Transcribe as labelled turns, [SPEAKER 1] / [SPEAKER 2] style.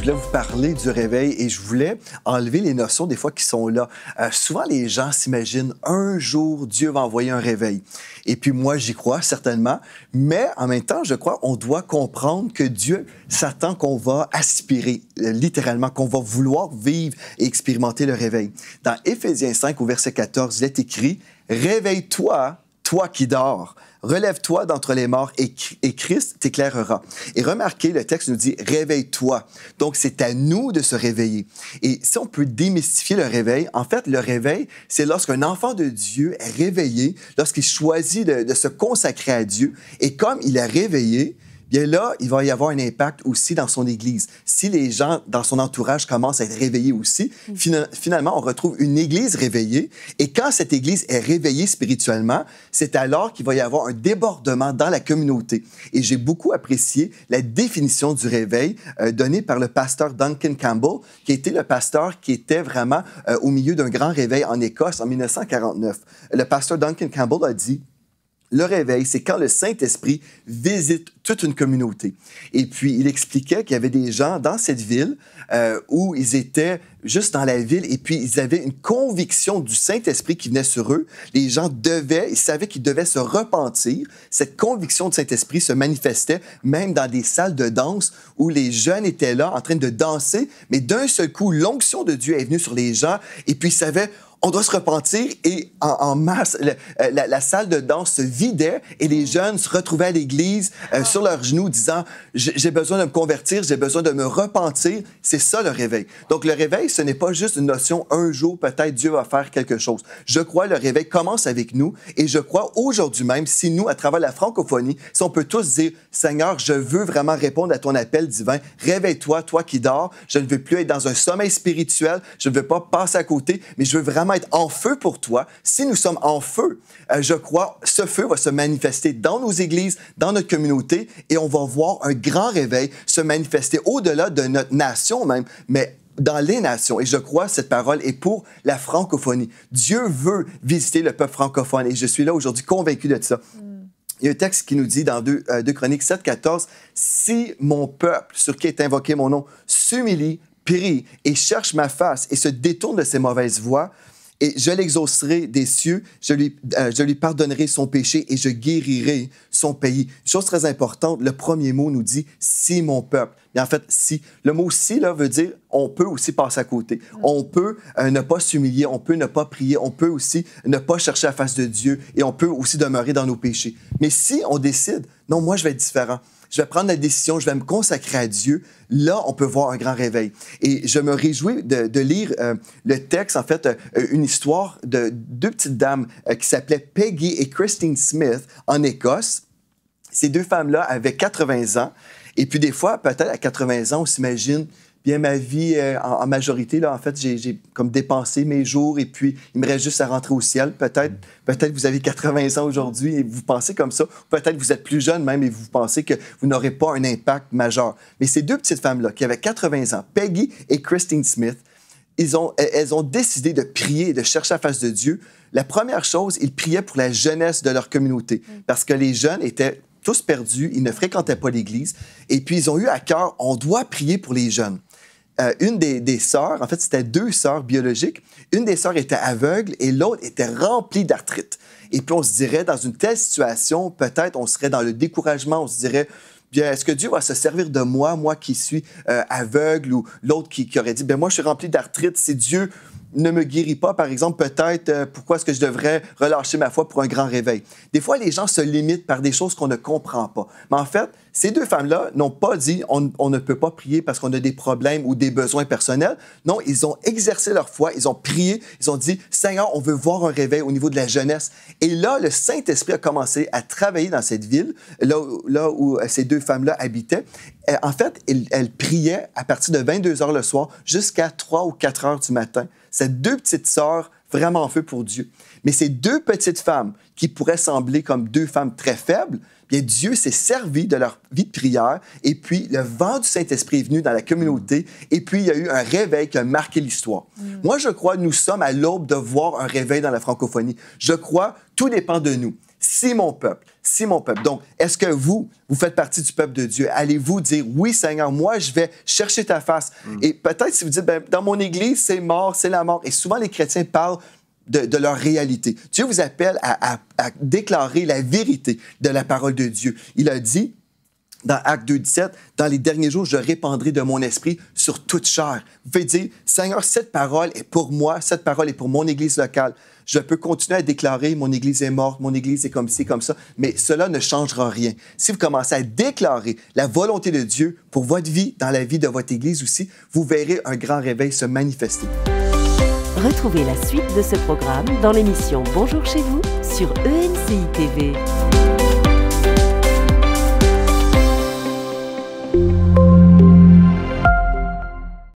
[SPEAKER 1] voulais vous parler du réveil et je voulais enlever les notions des fois qui sont là. Souvent, les gens s'imaginent un jour, Dieu va envoyer un réveil. Et puis moi, j'y crois certainement, mais en même temps, je crois qu'on doit comprendre que Dieu s'attend qu'on va aspirer, littéralement, qu'on va vouloir vivre et expérimenter le réveil. Dans Éphésiens 5, au verset 14, il est écrit « Réveille-toi, toi qui dors. Relève-toi d'entre les morts et Christ t'éclairera. » Et remarquez, le texte nous dit « Réveille-toi ». Donc, c'est à nous de se réveiller. Et si on peut démystifier le réveil, en fait, le réveil, c'est lorsqu'un enfant de Dieu est réveillé, lorsqu'il choisit de se consacrer à Dieu. Et comme il est réveillé, bien là, il va y avoir un impact aussi dans son Église. Si les gens dans son entourage commencent à être réveillés aussi, finalement, on retrouve une Église réveillée. Et quand cette Église est réveillée spirituellement, c'est alors qu'il va y avoir un débordement dans la communauté. Et j'ai beaucoup apprécié la définition du réveil donnée par le pasteur Duncan Campbell, qui était le pasteur qui était vraiment au milieu d'un grand réveil en Écosse en 1949. Le pasteur Duncan Campbell a dit: le réveil, c'est quand le Saint-Esprit visite toute une communauté. Et puis, il expliquait qu'il y avait des gens dans cette ville où ils étaient juste dans la ville et puis ils avaient une conviction du Saint-Esprit qui venait sur eux. Les gens ils savaient qu'ils devaient se repentir. Cette conviction du Saint-Esprit se manifestait même dans des salles de danse où les jeunes étaient là en train de danser, mais d'un seul coup, l'onction de Dieu est venue sur les gens et puis ils savaient: on doit se repentir, et en masse, la salle de danse se vidait et les jeunes se retrouvaient à l'église sur leurs genoux disant: j'ai besoin de me convertir, j'ai besoin de me repentir. C'est ça le réveil. Donc le réveil, ce n'est pas juste une notion, un jour peut-être Dieu va faire quelque chose. Je crois le réveil commence avec nous et je crois aujourd'hui même, si nous, à travers la francophonie, si on peut tous dire: Seigneur, je veux vraiment répondre à ton appel divin, réveille-toi, toi qui dors, je ne veux plus être dans un sommeil spirituel, je ne veux pas passer à côté, mais je veux vraiment être en feu pour toi. Si nous sommes en feu, je crois, ce feu va se manifester dans nos églises, dans notre communauté, et on va voir un grand réveil se manifester au-delà de notre nation même, mais dans les nations. Et je crois que cette parole est pour la francophonie. Dieu veut visiter le peuple francophone, et je suis là aujourd'hui convaincu de ça. Il y a un texte qui nous dit dans 2 Chroniques 7, 14, « Si mon peuple, sur qui est invoqué mon nom, s'humilie, prie et cherche ma face et se détourne de ses mauvaises voies, et je l'exaucerai des cieux, je lui pardonnerai son péché et je guérirai son pays. » Chose très importante, le premier mot nous dit « si mon peuple ». Et en fait, si. Le mot « si » là, veut dire on peut aussi passer à côté. On peut ne pas s'humilier, on peut ne pas prier, on peut aussi ne pas chercher la face de Dieu et on peut aussi demeurer dans nos péchés. Mais si on décide, non, moi je vais être différent, je vais prendre la décision, je vais me consacrer à Dieu, là, on peut voir un grand réveil. Et je me réjouis de lire le texte, en fait, une histoire de 2 petites dames qui s'appelaient Peggy et Christine Smith en Écosse. Ces 2 femmes-là avaient 80 ans. Et puis des fois, peut-être à 80 ans, on s'imagine: bien, ma vie, en majorité, là, en fait, j'ai comme dépensé mes jours et puis il me reste juste à rentrer au ciel. Peut-être vous avez 80 ans aujourd'hui et vous pensez comme ça. Peut-être vous êtes plus jeune même et vous pensez que vous n'aurez pas un impact majeur. Mais ces 2 petites femmes-là qui avaient 80 ans, Peggy et Christine Smith, elles ont décidé de prier et de chercher la face de Dieu. La première chose, ils priaient pour la jeunesse de leur communauté parce que les jeunes étaient tous perdus, ils ne fréquentaient pas l'Église. Et puis, ils ont eu à cœur, on doit prier pour les jeunes. Une des sœurs, en fait, c'était 2 sœurs biologiques. Une des sœurs était aveugle et l'autre était remplie d'arthrite. Et puis, on se dirait, dans une telle situation, peut-être on serait dans le découragement, on se dirait: bien, est-ce que Dieu va se servir de moi, moi qui suis aveugle, ou l'autre qui aurait dit: bien, moi, je suis rempli d'arthrite, si Dieu ne me guérit pas, par exemple, peut-être, pourquoi est-ce que je devrais relâcher ma foi pour un grand réveil? Des fois, les gens se limitent par des choses qu'on ne comprend pas. Mais en fait, ces 2 femmes-là n'ont pas dit on ne peut pas prier parce qu'on a des problèmes ou des besoins personnels. Non, ils ont exercé leur foi, ils ont prié, ils ont dit: Seigneur, on veut voir un réveil au niveau de la jeunesse. Et là, le Saint-Esprit a commencé à travailler dans cette ville, là où ces 2 femmes-là habitaient. En fait, elles priaient à partir de 22 heures le soir jusqu'à 3 ou 4 heures du matin. Ces 2 petites sœurs vraiment en feu pour Dieu. Mais ces 2 petites femmes qui pourraient sembler comme 2 femmes très faibles, bien Dieu s'est servi de leur vie de prière et puis le vent du Saint-Esprit est venu dans la communauté et puis il y a eu un réveil qui a marqué l'histoire. Moi, je crois que nous sommes à l'aube de voir un réveil dans la francophonie. Je crois, tout dépend de nous. si mon peuple. Donc, est-ce que vous faites partie du peuple de Dieu? Allez-vous dire, oui, Seigneur, moi, je vais chercher ta face. Et peut-être si vous dites, ben, dans mon Église, c'est mort, c'est la mort. Et souvent, les chrétiens parlent de leur réalité. Dieu vous appelle à déclarer la vérité de la parole de Dieu. Il a dit, dans Actes 2,17, « Dans les derniers jours, je répandrai de mon esprit sur toute chair. » Vous pouvez dire, « Seigneur, cette parole est pour moi, cette parole est pour mon Église locale. Je peux continuer à déclarer, mon Église est morte, mon Église est comme ci, comme ça, mais cela ne changera rien. » Si vous commencez à déclarer la volonté de Dieu pour votre vie, dans la vie de votre Église aussi, vous verrez un grand réveil se manifester.
[SPEAKER 2] Retrouvez la suite de ce programme dans l'émission Bonjour chez vous sur ENCI TV.